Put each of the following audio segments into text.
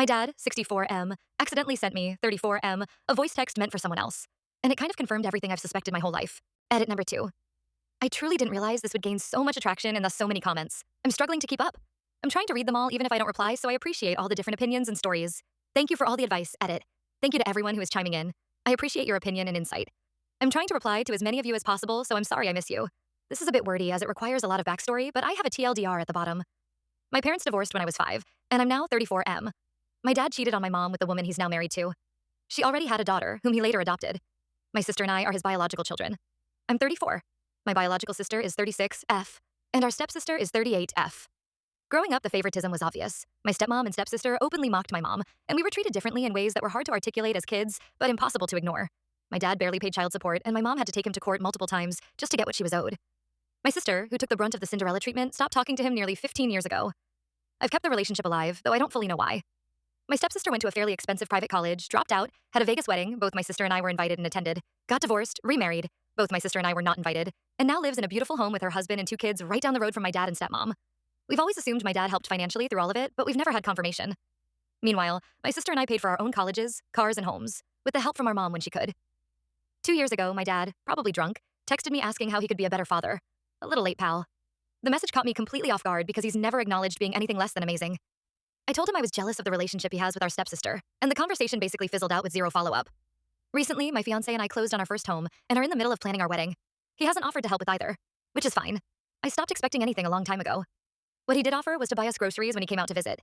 My dad, 64M, accidentally sent me, 34M, a voice text meant for someone else. And it kind of confirmed everything I've suspected my whole life. Edit number 2. I truly didn't realize this would gain so much attraction and thus so many comments. I'm struggling to keep up. I'm trying to read them all even if I don't reply, so I appreciate all the different opinions and stories. Thank you for all the advice, Edit. Thank you to everyone who is chiming in. I appreciate your opinion and insight. I'm trying to reply to as many of you as possible, so I'm sorry I miss you. This is a bit wordy as it requires a lot of backstory, but I have a TLDR at the bottom. My parents divorced when I was 5, and I'm now 34M. My dad cheated on my mom with the woman he's now married to. She already had a daughter, whom he later adopted. My sister and I are his biological children. I'm 34. My biological sister is 36F, and our stepsister is 38F. Growing up, the favoritism was obvious. My stepmom and stepsister openly mocked my mom, and we were treated differently in ways that were hard to articulate as kids, but impossible to ignore. My dad barely paid child support, and my mom had to take him to court multiple times just to get what she was owed. My sister, who took the brunt of the Cinderella treatment, stopped talking to him nearly 15 years ago. I've kept the relationship alive, though I don't fully know why. My stepsister went to a fairly expensive private college, dropped out, had a Vegas wedding, both my sister and I were invited and attended, got divorced, remarried, both my sister and I were not invited, and now lives in a beautiful home with her husband and 2 kids right down the road from my dad and stepmom. We've always assumed my dad helped financially through all of it, but we've never had confirmation. Meanwhile, my sister and I paid for our own colleges, cars, and homes, with the help from our mom when she could. 2 years ago, my dad, probably drunk, texted me asking how he could be a better father. A little late, pal. The message caught me completely off guard because he's never acknowledged being anything less than amazing. I told him I was jealous of the relationship he has with our stepsister, and the conversation basically fizzled out with zero follow-up. Recently, my fiancé and I closed on our first home and are in the middle of planning our wedding. He hasn't offered to help with either, which is fine. I stopped expecting anything a long time ago. What he did offer was to buy us groceries when he came out to visit.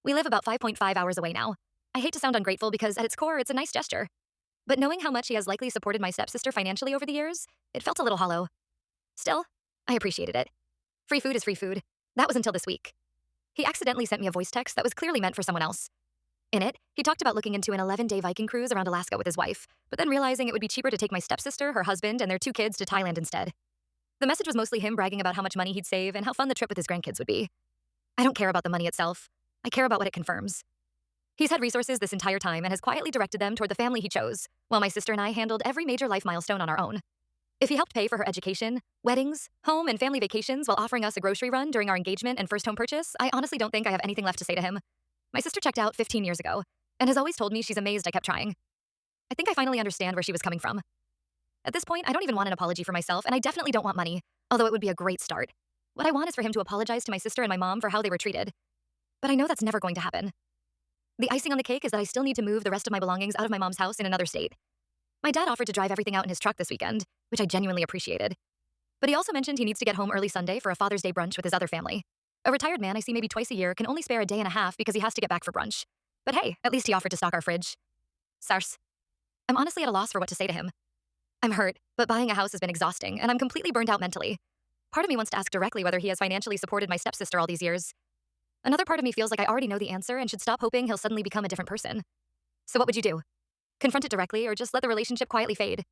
We live about 5.5 hours away now. I hate to sound ungrateful because at its core, it's a nice gesture. But knowing how much he has likely supported my stepsister financially over the years, it felt a little hollow. Still, I appreciated it. Free food is free food. That was until this week. He accidentally sent me a voice text that was clearly meant for someone else. In it, he talked about looking into an 11-day Viking cruise around Alaska with his wife, but then realizing it would be cheaper to take my stepsister, her husband, and their 2 kids to Thailand instead. The message was mostly him bragging about how much money he'd save and how fun the trip with his grandkids would be. I don't care about the money itself. I care about what it confirms. He's had resources this entire time and has quietly directed them toward the family he chose, while my sister and I handled every major life milestone on our own. If he helped pay for her education, weddings, home, and family vacations while offering us a grocery run during our engagement and first home purchase, I honestly don't think I have anything left to say to him. My sister checked out 15 years ago, and has always told me she's amazed I kept trying. I think I finally understand where she was coming from. At this point, I don't even want an apology for myself, and I definitely don't want money, although it would be a great start. What I want is for him to apologize to my sister and my mom for how they were treated. But I know that's never going to happen. The icing on the cake is that I still need to move the rest of my belongings out of my mom's house in another state. My dad offered to drive everything out in his truck this weekend, which I genuinely appreciated. But he also mentioned he needs to get home early Sunday for a Father's Day brunch with his other family. A retired man I see maybe twice a year can only spare a day and a half because he has to get back for brunch. But hey, at least he offered to stock our fridge. Sars. I'm honestly at a loss for what to say to him. I'm hurt, but buying a house has been exhausting, and I'm completely burned out mentally. Part of me wants to ask directly whether he has financially supported my stepsister all these years. Another part of me feels like I already know the answer and should stop hoping he'll suddenly become a different person. So what would you do? Confront it directly or just let the relationship quietly fade?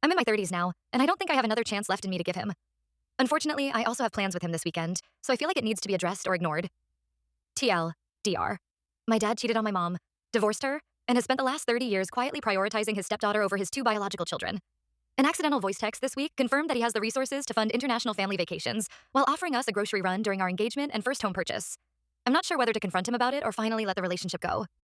I'm in my 30s now, and I don't think I have another chance left in me to give him. Unfortunately, I also have plans with him this weekend, so I feel like it needs to be addressed or ignored. TLDR. My dad cheated on my mom, divorced her, and has spent the last 30 years quietly prioritizing his stepdaughter over his 2 biological children. An accidental voice text this week confirmed that he has the resources to fund international family vacations while offering us a grocery run during our engagement and first home purchase. I'm not sure whether to confront him about it or finally let the relationship go.